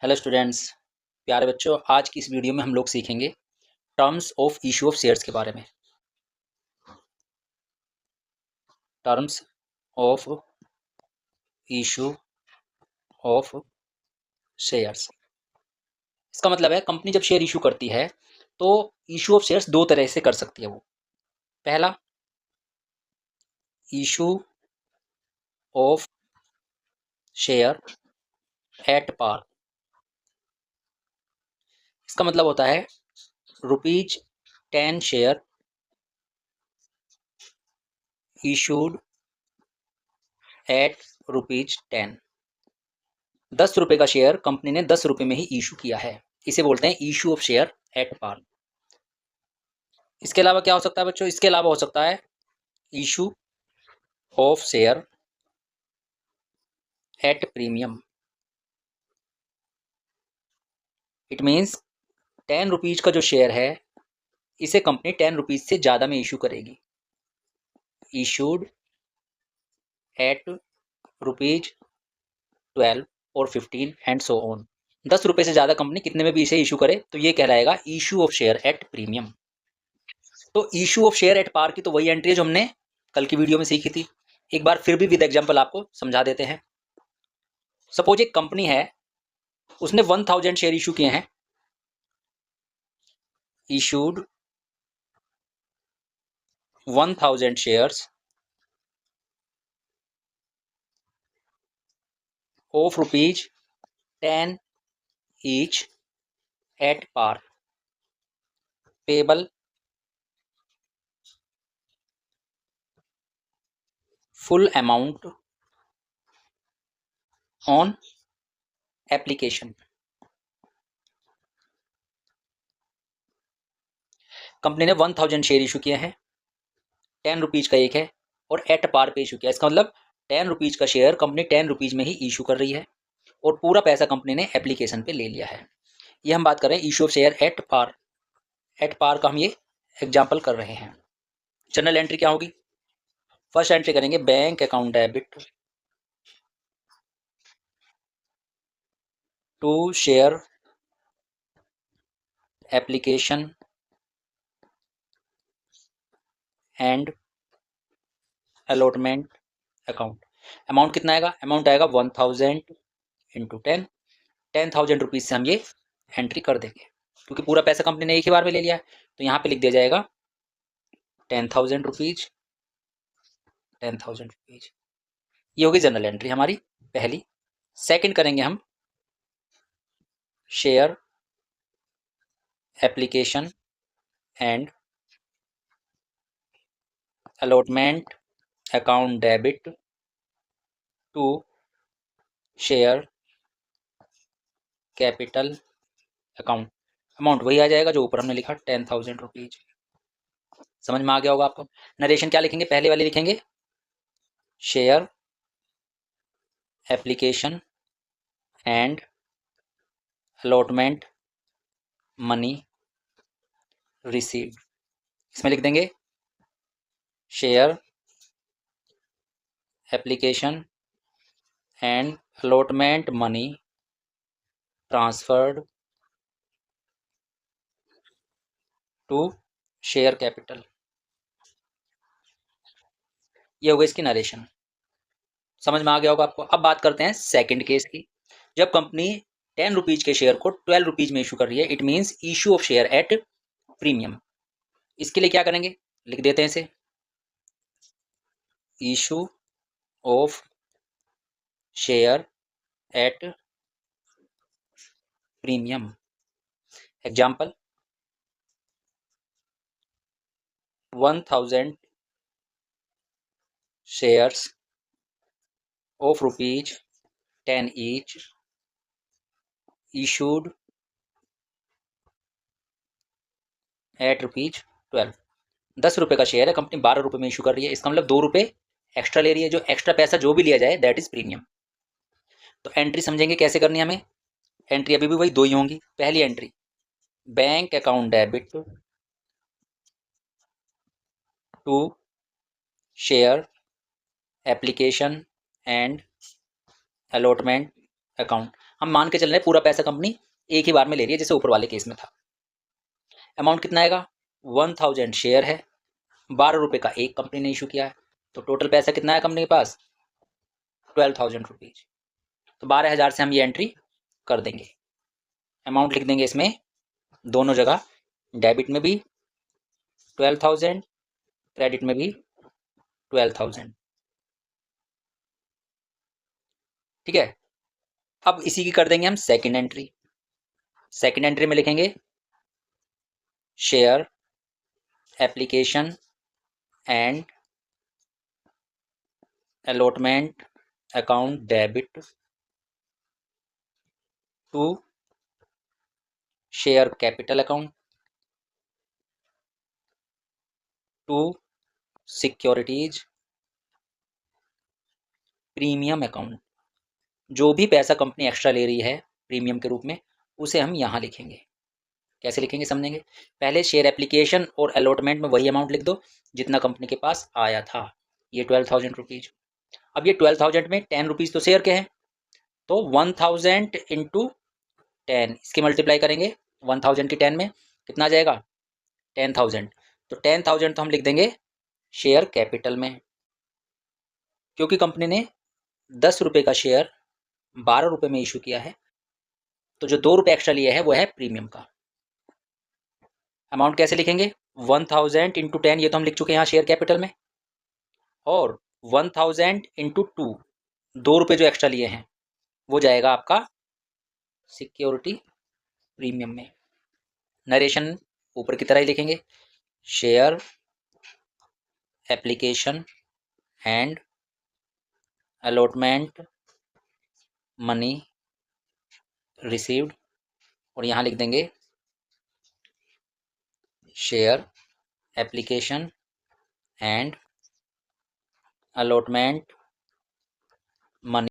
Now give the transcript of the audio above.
Hello students, प्यारे बच्चों। आज की इस वीडियो में हम लोग सीखेंगे terms of issue of shares के बारे में। Terms of issue of shares, इसका मतलब है कंपनी जब शेयर इशू करती है तो इशू ऑफ शेयर्स दो तरह से कर सकती है वो। पहला, issue of share at par. इसका मतलब होता है ₹10 शेयर इशूड एट ₹10। 10 रुपये का शेयर कंपनी ने 10 रुपये में ही इशू किया है, इसे बोलते हैं issue of share at par. इसके अलावा क्या हो सकता है बच्चों? इसके अलावा हो सकता है issue of share at premium. It means 10 rupees का जो शेयर है इसे कंपनी 10 रुपीज से ज़्यादा में इशू करेगी। इशूड एट ₹12 और 15 एंड सो ऑन। 10 रुपये से ज़्यादा कंपनी कितने में भी इसे इशू करे तो ये कहलाएगा issue of share at premium. तो issue of share at par की तो वही एंट्री है जो हमने कल की वीडियो में सीखी थी। एक बार फिर भी विद एग्जाम्पल आपको समझा देते हैं। सपोज एक कंपनी है, उसने 1000 शेयर इशू किए हैं। Issued 1000 shares of ₹10 each at par, payable full amount on application। Company ने 1000 शेयर इशू किए हैं, 10 रुपीज का एक है और एट पार पे इशू किया। इसका मतलब 10 रुपीज का शेयर कंपनी 10 रुपीज में ही इशू कर रही है और पूरा पैसा कंपनी ने एप्लीकेशन पे ले लिया है। ये हम बात कर रहे हैं issue of share at par. At par का हम ये एग्जाम्पल कर रहे हैं। जनरल एंट्री क्या होगी? फर्स्ट एंट्री करेंगे bank account debit to share application and allotment account. Amount कितना आएगा? अमाउंट आएगा 1000 इंटू 10,000 रुपीज से हम ये एंट्री कर देंगे क्योंकि पूरा पैसा कंपनी ने एक ही बार में ले लिया है। तो यहाँ पे लिख दिया जाएगा 10,000 रुपीज, 10,000 रुपीज। ये होगी जनरल एंट्री हमारी पहली। सेकंड करेंगे हम share application and allotment account debit to share capital account. Amount वही आ जाएगा जो ऊपर हमने लिखा 10,000 रुपीज। समझ में आ गया होगा आपको। नरेशन क्या लिखेंगे? पहले वाले लिखेंगे share application and allotment money received. इसमें लिख देंगे share application and allotment money transferred to share capital. ये हो गया इसकी नरेशन। समझ में आ गया होगा आपको। अब बात करते हैं सेकंड केस की। जब कंपनी 10 रुपीज के शेयर को 12 रुपीज में इशू कर रही है, it means issue of share at premium. इसके लिए क्या करेंगे? लिख देते हैं इसे issue of share at premium. Example 1000 shares of ₹10 each issued at ₹12। 10 रुपये का शेयर है, कंपनी 12 रुपये में इशू कर रही है। इसका मतलब 2 रुपये एक्स्ट्रा ले रही है। जो एक्स्ट्रा पैसा जो भी लिया जाए दैट इज प्रीमियम। तो एंट्री समझेंगे कैसे करनी है हमें। एंट्री अभी भी वही दो ही होंगी। पहली entry bank account debit to share application and allotment account. हम मान के चल रहे हैं पूरा पैसा कंपनी एक ही बार में ले रही है, जैसे ऊपर वाले केस में था। अमाउंट कितना आएगा, 1000 शेयर है, 12 रुपये का एक कंपनी ने इशू किया है, तो टोटल पैसा कितना है कंपनी के पास, 12,000 रुपीज। तो 12,000 से हम ये एंट्री कर देंगे। अमाउंट लिख देंगे इसमें दोनों जगह, डेबिट में भी 12,000, क्रेडिट में भी 12,000। ठीक है, अब इसी की कर देंगे हम सेकंड एंट्री। सेकंड एंट्री में लिखेंगे share application and allotment account debit to share capital account to securities premium account. जो भी पैसा कंपनी एक्स्ट्रा ले रही है प्रीमियम के रूप में, उसे हम यहाँ लिखेंगे। कैसे लिखेंगे समझेंगे। पहले शेयर एप्लीकेशन और अलॉटमेंट में वही अमाउंट लिख दो जितना कंपनी के पास आया था, ये 12,000 रुपीज। अब ये 12,000 में 10 रुपीज़ तो शेयर के हैं, तो 1000 इंटू 10 इसकी मल्टीप्लाई करेंगे। 1000 की 10 में कितना आ जाएगा, 10,000। तो 10,000 तो हम लिख देंगे शेयर कैपिटल में, क्योंकि कंपनी ने 10 रुपये का शेयर 12 रुपये में इशू किया है, तो जो 2 रुपये एक्स्ट्रा लिया है वो है प्रीमियम का। अमाउंट कैसे लिखेंगे, 1000 इंटू 10, ये तो हम लिख चुके हैं यहाँ शेयर कैपिटल में, और 1000 इंटू 2, 2 रुपये जो एक्स्ट्रा लिए हैं वो जाएगा आपका सिक्योरिटी प्रीमियम में। नरेशन ऊपर की तरह ही लिखेंगे, share application and allotment money received, और यहाँ लिख देंगे share application and allotment money